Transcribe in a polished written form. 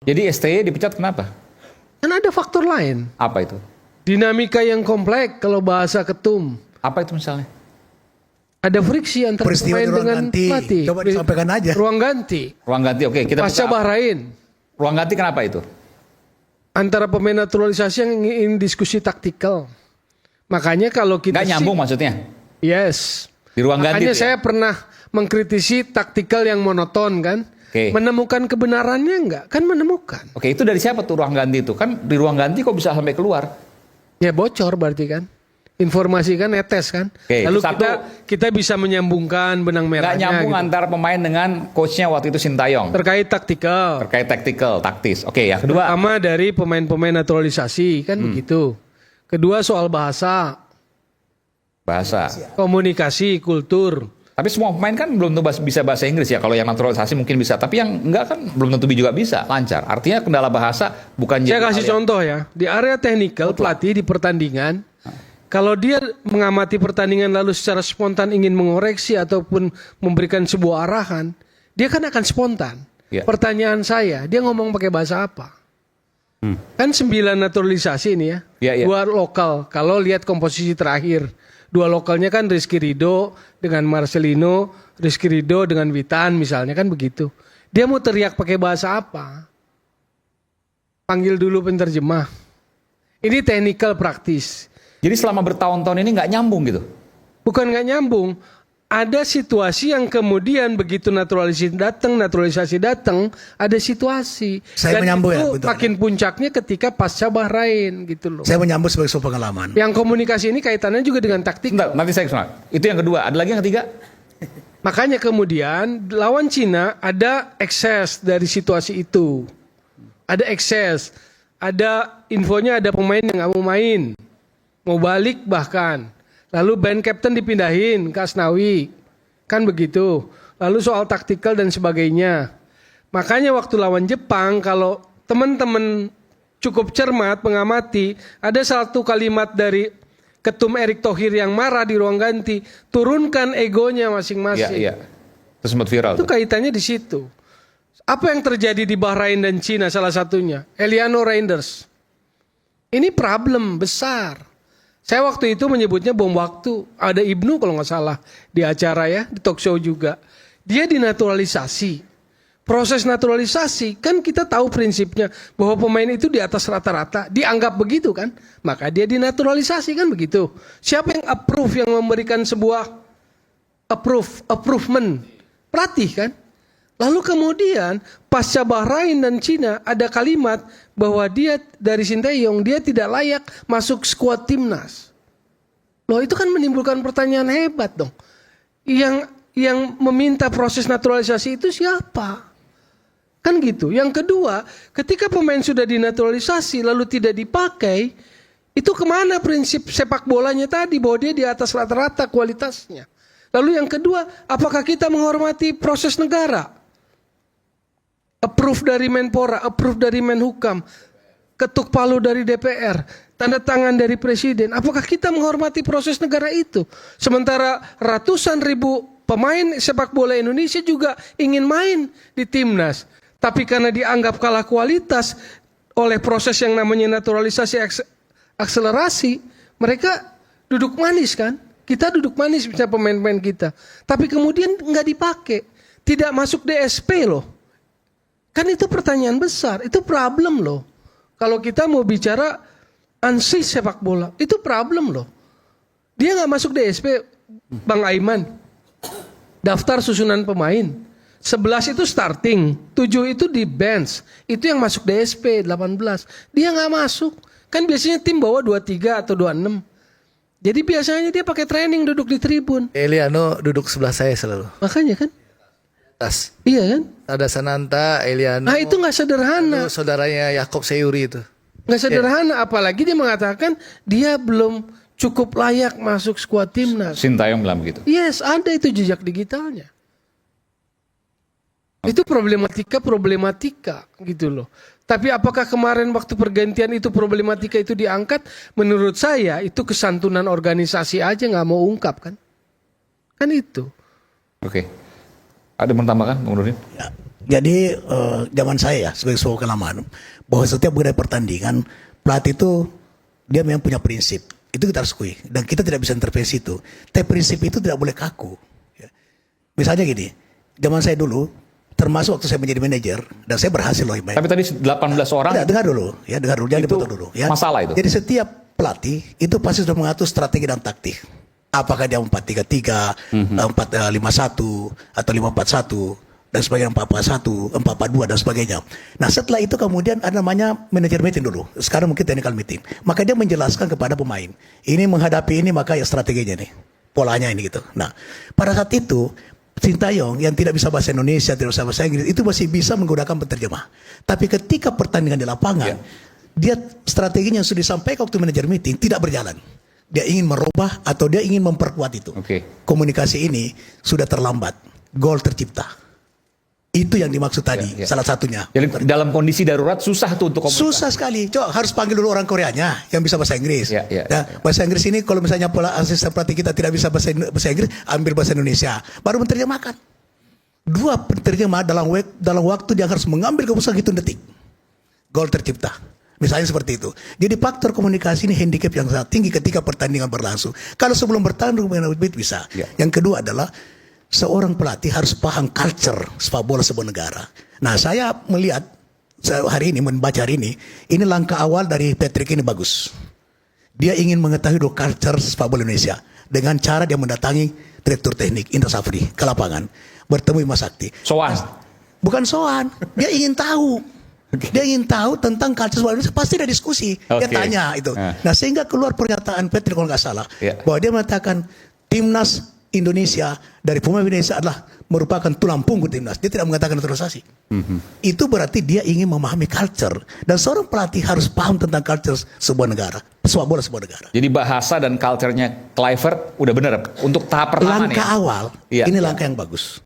Jadi STY dipecat kenapa? Kan ada faktor lain. Apa itu? Dinamika yang kompleks kalau bahasa ketum. Apa itu misalnya? Ada friksi antara Peristiwa pemain di ruang dengan ganti. pelatih. Coba disampaikan aja. Ruang ganti. Ruang ganti, oke. Kita Pasca buka. Bahrain. Ruang ganti kenapa itu? Antara pemain naturalisasi yang ingin diskusi taktikal. Makanya kalau kita... Nggak nyambung maksudnya? Yes. Di ruang ganti Makanya itu ya? saya pernah mengkritisi taktikal yang monoton kan. Oke. Menemukan kebenarannya enggak? Kan menemukan. Oke, itu dari siapa tuh ruang ganti itu? Kan di ruang ganti kok bisa sampai keluar? Ya bocor berarti kan. Informasi kan netes kan. Oke, Lalu satu. kita bisa menyambungkan benang Nggak merahnya. nyambung gitu. antara pemain dengan coachnya waktu itu Sintayong. Terkait taktikal. Terkait tactical, taktis. Oke, yang kedua. Pertama dari pemain-pemain naturalisasi kan begitu. Kedua soal bahasa, Bahasa. komunikasi, kultur. Tapi semua pemain kan belum tentu bisa bahasa Inggris ya. Kalau yang naturalisasi mungkin bisa. Tapi yang enggak kan belum tentu juga bisa lancar. Artinya kendala bahasa bukan Saya jadi kasih hal yang- contoh ya. Di area teknikal pelatih di pertandingan, kalau dia mengamati pertandingan lalu secara spontan ingin mengoreksi ataupun memberikan sebuah arahan, dia kan akan spontan. Ya. Pertanyaan saya, dia ngomong pakai bahasa apa? Kan 9 naturalisasi ini ya. Ya, ya. 2 lokal. Kalau lihat komposisi terakhir, 2 lokalnya kan Rizky Ridho dengan Marcelino, Rizky Ridho dengan Witan misalnya kan begitu. Dia mau teriak pakai bahasa apa? Panggil dulu penerjemah. Ini teknikal praktis. Jadi selama bertahun-tahun ini nggak nyambung gitu. Bukan nggak nyambung. Ada situasi yang kemudian begitu naturalisasi datang, ada situasi. Saya Dan menyambung ya, itu betul. makin puncaknya ketika pasca Bahrain gitu loh. Saya menyambut sebagai sebuah pengalaman. Yang komunikasi ini kaitannya juga dengan taktik. Bentar, nanti saya kesana. Itu yang kedua. Ada lagi yang ketiga? Makanya kemudian lawan Cina ada ekses dari situasi itu. Ada ekses. Ada infonya ada pemain yang nggak mau main. Mau balik bahkan. Lalu band captain dipindahin ke Asnawi. Kan begitu. Lalu soal taktikal dan sebagainya. Makanya waktu lawan Jepang kalau teman-teman cukup cermat mengamati, ada satu kalimat dari Ketum Erick Thohir yang marah di ruang ganti, turunkan egonya Iya, masing-masing. iya. Terus sempat viral. Itu tuh. kaitannya di situ. Apa yang terjadi di Bahrain dan Cina salah satunya? Eliano Reinders. Ini problem besar. Saya waktu itu menyebutnya bom waktu. Ada Ibnu kalau nggak salah di acara ya, di talk show juga. Dia dinaturalisasi. Proses naturalisasi kan kita tahu prinsipnya bahwa pemain itu di atas rata-rata. Dianggap begitu kan. Maka dia dinaturalisasi kan begitu. Siapa yang approve, yang memberikan sebuah approvement? Pelatih kan. Lalu kemudian pasca Bahrain dan Cina ada kalimat bahwa dia dari Sinteyong dia tidak layak masuk skuad timnas. Loh itu kan menimbulkan pertanyaan hebat dong. Yang meminta proses naturalisasi itu siapa? Kan gitu. Yang kedua, ketika pemain sudah dinaturalisasi lalu tidak dipakai, itu kemana prinsip sepak bolanya tadi bahwa dia di atas rata-rata kualitasnya? Lalu yang kedua, apakah kita menghormati proses negara? Approve dari Menpora, approve dari Menhukam, ketuk palu dari DPR, tanda tangan dari Presiden. Apakah kita menghormati proses negara itu? Sementara ratusan ribu pemain sepak bola Indonesia juga ingin main di timnas. Tapi karena dianggap kalah kualitas oleh proses yang namanya naturalisasi akselerasi, mereka duduk manis kan? Kita duduk manis bisa pemain-pemain kita. Tapi kemudian nggak dipakai. Tidak masuk DSP loh. Kan itu pertanyaan besar, itu problem loh. Kalau kita mau bicara ansih sepak bola, itu problem loh. Dia nggak masuk DSP, Bang Aiman. Daftar susunan pemain. 11 itu starting, 7 itu di bench. Itu yang masuk DSP 18. Dia nggak masuk. Kan biasanya tim bawa 23 atau 26. Jadi biasanya dia pakai training duduk di tribun. Eliano duduk sebelah saya selalu. Makanya kan? Tas. Iya kan? Ada Sananta, Eliano. Nah itu nggak sederhana. Saudaranya Yakob Seyuri itu. Nggak sederhana, apalagi dia mengatakan dia belum cukup layak masuk skuad timnas. Sintayong bilang begitu. Yes, ada itu jejak digitalnya. Itu problematika gitu loh. Tapi apakah kemarin waktu pergantian itu problematika itu diangkat? Menurut saya itu kesantunan organisasi aja nggak mau ungkap kan? Kan itu. Oke. Ada yang mau tambahkan, Bung Nurdin? Ya, Jadi zaman saya ya sebagai sebuah kelamaan bahwa setiap mengenai pertandingan pelatih itu dia memang punya prinsip. Itu kita harus akui dan kita tidak bisa intervensi itu. Tapi prinsip itu tidak boleh kaku. Ya. Misalnya gini, zaman saya dulu termasuk waktu saya menjadi manajer dan saya berhasil loh. Tapi tadi 18 orang Tidak, dengar dulu, jangan itu dipotong dulu. Ya. masalah itu. Jadi setiap pelatih itu pasti sudah mengatur strategi dan taktik. Apakah dia 4-3-3, 4-5-1 atau 5-4-1 dan sebagainya, 4-4-1, 4-4-2 dan sebagainya. Nah setelah itu kemudian ada namanya manajer meeting dulu. Sekarang mungkin technical meeting. Maka dia menjelaskan kepada pemain. Ini menghadapi ini maka ya strateginya nih. Polanya ini gitu. Nah pada saat itu Sintayong yang tidak bisa bahasa Indonesia, tidak bisa bahasa Inggris, itu masih bisa menggunakan penterjemah. Tapi ketika pertandingan di lapangan, dia strateginya yang sudah disampaikan waktu manajer meeting tidak berjalan. Dia ingin merubah atau dia ingin memperkuat itu. Komunikasi ini sudah terlambat. Gol tercipta. Itu yang dimaksud tadi, salah satunya. Jadi dalam kondisi darurat susah tuh untuk komunikasi. Susah sekali. Coba harus panggil dulu orang Koreanya yang bisa bahasa Inggris. Bahasa Inggris ini kalau misalnya asisten pelatih kita tidak bisa bahasa Inggris, ambil bahasa Indonesia. Baru menerjemahkan. Dua penerjemah dalam waktu dia harus mengambil keputusan hitung detik. Gol tercipta. Misalnya seperti itu. Jadi faktor komunikasi ini handicap yang sangat tinggi ketika pertandingan berlangsung. Kalau sebelum bertanding bisa. Yang kedua adalah seorang pelatih harus paham culture sepak bola sebuah negara. Nah saya melihat hari ini, membaca hari ini langkah awal dari Patrick ini bagus. Dia ingin mengetahui culture sepak bola Indonesia dengan cara dia mendatangi direktur teknik Indra Safri ke lapangan, bertemu Bima Sakti. Soan? Bukan soan, dia ingin tahu. Dia ingin tahu tentang culture sepak bola Indonesia, pasti ada diskusi. Dia tanya itu. Nah sehingga keluar pernyataan Patrick kalau nggak salah, bahwa dia mengatakan timnas Indonesia dari pemain Indonesia adalah merupakan tulang punggung timnas. Dia tidak mengatakan naturalisasi. Itu berarti dia ingin memahami culture. Dan seorang pelatih harus paham tentang culture sebuah negara, sepak bola sebuah negara. Jadi bahasa dan culture-nya Kluivert udah benar untuk tahap pertama langkah nih. awal, ini langkah yang bagus.